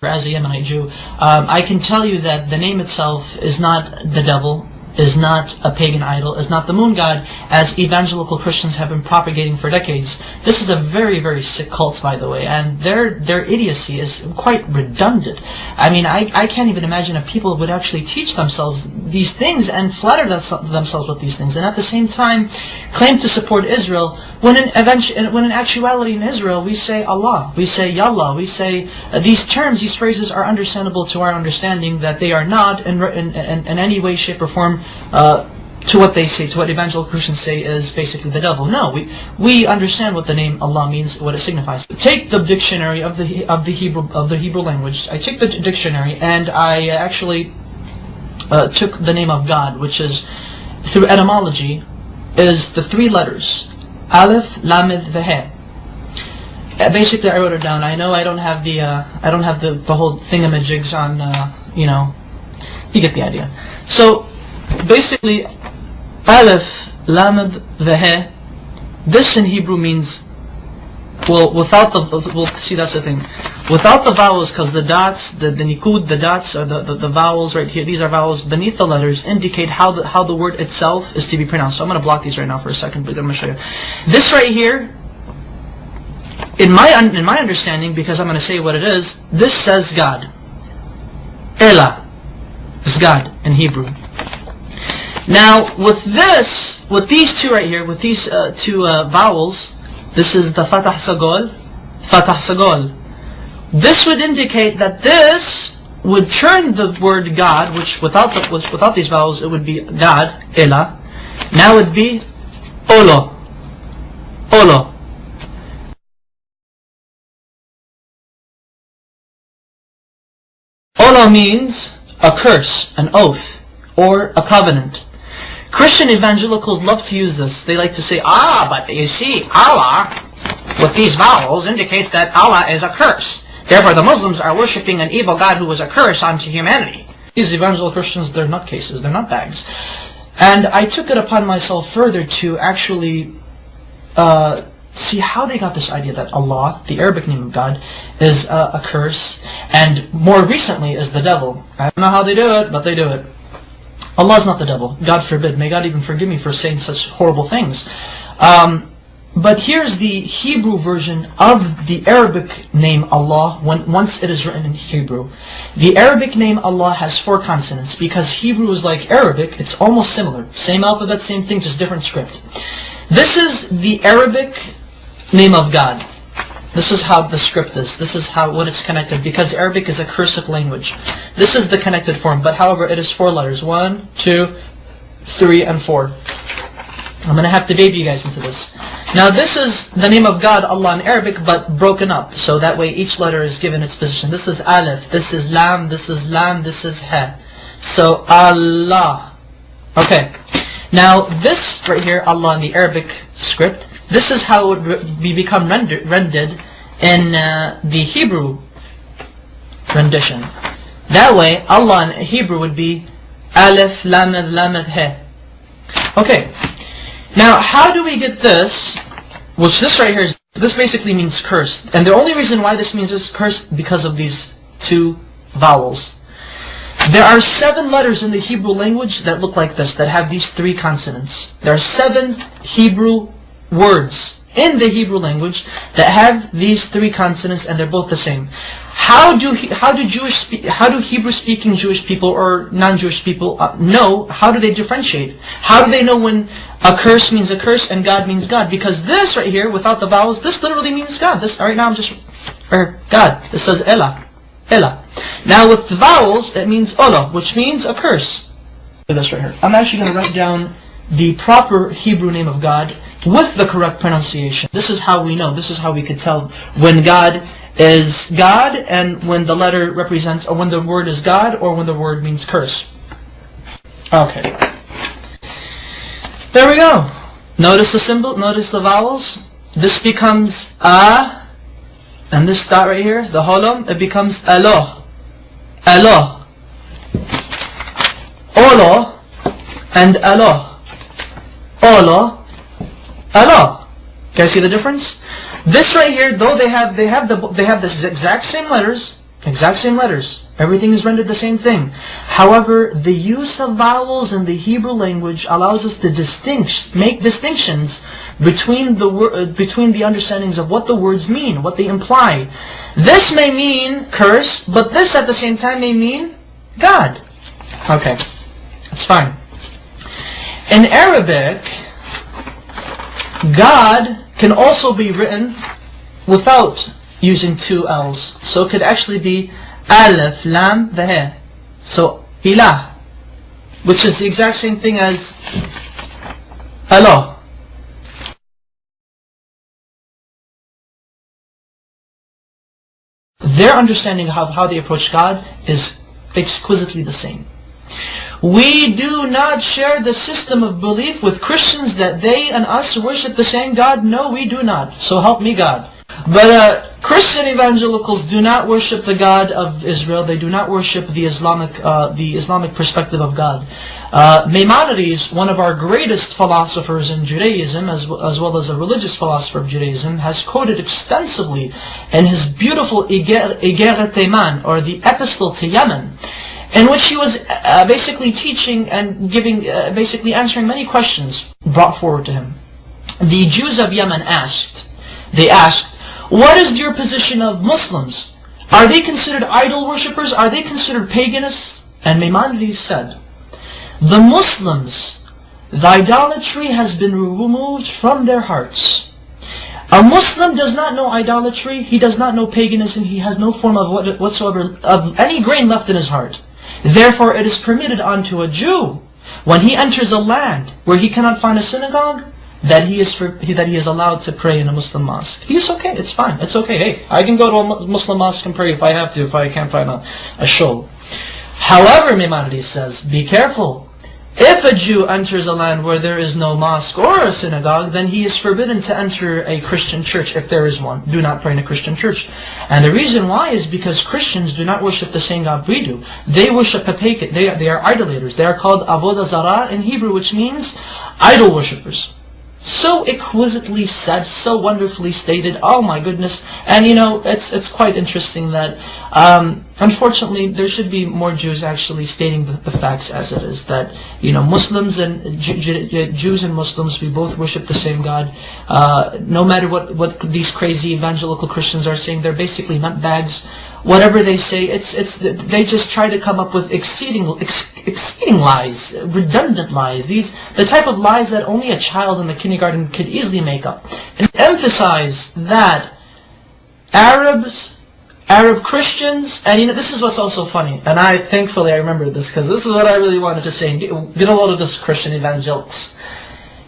as a Yemenite Jew, I can tell you that the name itself is not the devil, is not a pagan idol, is not the moon god, as evangelical Christians have been propagating for decades. This is a very, very sick cult, by the way, and their idiocy is quite redundant. I mean, I can't even imagine if people would actually teach themselves these things and flatter themselves with these things, and at the same time claim to support Israel, when in actuality in Israel we say Allah, we say Yallah, we say these terms, these phrases are understandable to our understanding, that they are not in any way, shape or form to what they say, to what evangelical Christians say is basically the devil. No, we understand what the name Allah means, what it signifies. Take the dictionary of the Hebrew language. I take the dictionary and I actually took the name of God, which is, through etymology, is the three letters Aleph, Lamed, Veh. Basically, I wrote it down. I know I don't have the whole thingamajigs on, you get the idea. So basically, Aleph, Lamed, Veh. This in Hebrew means, well, see, that's the thing. Without the vowels, because the dots, the nikud, the dots, or the vowels right here, these are vowels beneath the letters, indicate how the word itself is to be pronounced. So I'm going to block these right now for a second, but I'm going to show you. This right here, in my understanding, because I'm going to say what it is, this says God. Elah is God in Hebrew. Now, with these two right here, with these two vowels, this is the Fatah Sagol, Fatah Sagol. This would indicate that this would turn the word God, which without these vowels it would be God, Elah. Now it would be Olo, Olo. Olo means a curse, an oath, or a covenant. Christian evangelicals love to use this. They like to say, but you see, Allah, with these vowels, indicates that Allah is a curse. Therefore, the Muslims are worshipping an evil God who was a curse onto humanity. These evangelical Christians, they're nutcases, they're nutbags. And I took it upon myself further to actually see how they got this idea that Allah, the Arabic name of God, is a curse, and more recently is the devil. I don't know how they do it, but they do it. Allah is not the devil. God forbid. May God even forgive me for saying such horrible things. But here's the Hebrew version of the Arabic name Allah once it is written in Hebrew. The Arabic name Allah has 4 consonants because Hebrew is like Arabic. It's almost similar. Same alphabet, same thing, just different script. This is the Arabic name of God. This is how the script is. This is what it's connected, because Arabic is a cursive language. This is the connected form, but however it is 4 letters. 1, 2, 3, and 4. I'm going to have to baby you guys into this. Now this is the name of God, Allah in Arabic, but broken up. So that way each letter is given its position. This is Aleph, this is Lam, this is Lam, this is Ha. So Allah. Okay. Now this right here, Allah in the Arabic script, this is how it would become rendered in the Hebrew rendition. That way, Allah in Hebrew would be Aleph, Lamed, Lamed, He. Okay. Now, how do we get this? Which this right here is, this basically means cursed. And the only reason why this means is cursed because of these 2 vowels. There are 7 letters in the Hebrew language that look like this, that have these 3 consonants. There are 7 Hebrew words in the Hebrew language that have these 3 consonants, and they're both the same. How do Hebrew-speaking Jewish people or non-Jewish people know? How do they differentiate? How do they know when a curse means a curse and God means God? Because this right here, without the vowels, this literally means God. This right now I'm just God. This says Elah, Elah. Now with the vowels, it means Ola, which means a curse. Look at this right here. I'm actually going to write down the proper Hebrew name of God with the correct pronunciation. This is how we know. This is how we could tell when God is God and when the letter represents, or when the word is God, or when the word means curse. Okay. There we go. Notice the symbol, notice the vowels. This becomes A, and this dot right here, the holom, it becomes Alo. Alo. Olo and Alo. Olo. Allah. Can you see the difference? This right here, though they have the exact same letters, Exact same letters. Everything is rendered the same thing. However, the use of vowels in the Hebrew language allows us to make distinctions between the understandings of what the words mean, what they imply. This may mean curse, but this at the same time may mean God. Okay, that's fine. In Arabic, God can also be written without using two L's. So it could actually be Alif, Lam, Vahe. So, Ilah, which is the exact same thing as Allah. Their understanding of how they approach God is exquisitely the same. We do not share the system of belief with Christians that they and us worship the same God. No, we do not. So help me God. But Christian evangelicals do not worship the God of Israel. They do not worship the Islamic perspective of God. Maimonides, one of our greatest philosophers in Judaism, as well as a religious philosopher of Judaism, has quoted extensively in his beautiful Igeret Teiman, or the Epistle to Yemen, in which he was basically teaching and giving, basically answering many questions brought forward to him. The Jews of Yemen asked, what is your position of Muslims? Are they considered idol worshippers? Are they considered paganists? And Maimonides said, the Muslims, the idolatry has been removed from their hearts. A Muslim does not know idolatry, he does not know paganism, he has no form of whatsoever of any grain left in his heart. Therefore it is permitted unto a Jew, when he enters a land where he cannot find a synagogue, that he is allowed to pray in a Muslim mosque. He's okay, it's fine, it's okay. Hey, I can go to a Muslim mosque and pray if I have to, if I can't find a shul. However, Maimonides says, be careful. If a Jew enters a land where there is no mosque or a synagogue, then he is forbidden to enter a Christian church if there is one. Do not pray in a Christian church. And the reason why is because Christians do not worship the same God we do. They worship a pagan. They are idolaters. They are called Avodah Zarah in Hebrew, which means idol worshippers. So exquisitely said, so wonderfully stated. Oh my goodness! And you know, it's quite interesting that unfortunately there should be more Jews actually stating the facts as it is. That you know, Muslims and Jews and Muslims, we both worship the same God. No matter what these crazy evangelical Christians are saying, they're basically nutbags. Whatever they say, they just try to come up with exceeding lies, redundant lies. The type of lies that only a child in the kindergarten could easily make up. And emphasize that Arab Christians, and you know, this is what's also funny, and thankfully I remember this, because this is what I really wanted to say. Get a load of this, Christian evangelicals.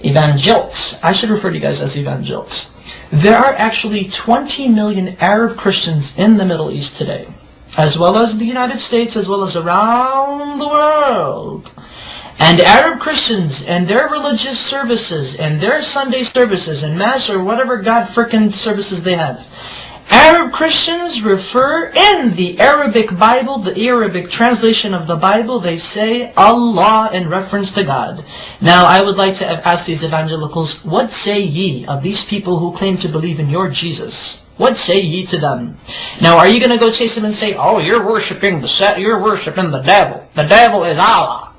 I should refer to you guys as evangelicals. There are actually 20 million Arab Christians in the Middle East today, as well as the United States, as well as around the world. And Arab Christians and their religious services and their Sunday services and Mass or whatever God frickin' services they have, Arab Christians refer in the Arabic Bible, the Arabic translation of the Bible, they say Allah in reference to God. Now I would like to ask these evangelicals, what say ye of these people who claim to believe in your Jesus? What say ye to them? Now are you going to go chase them and say, oh, you're worshiping the devil. The devil is Allah.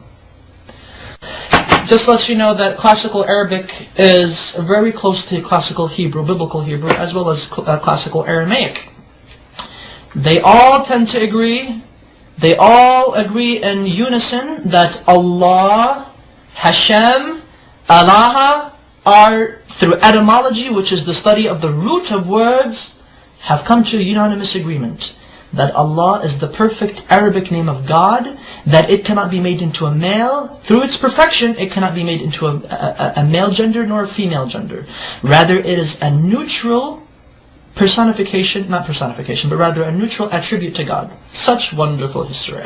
Just lets you know that classical Arabic is very close to classical Hebrew, biblical Hebrew, as well as classical Aramaic. They all tend to agree, they all agree in unison that Allah, Hashem, Allah are, through etymology, which is the study of the root of words, have come to a unanimous agreement that Allah is the perfect Arabic name of God, that it cannot be made into a male. Through its perfection, it cannot be made into a male gender nor a female gender. Rather, it is a neutral personification, not personification, but rather a neutral attribute to God. Such wonderful history.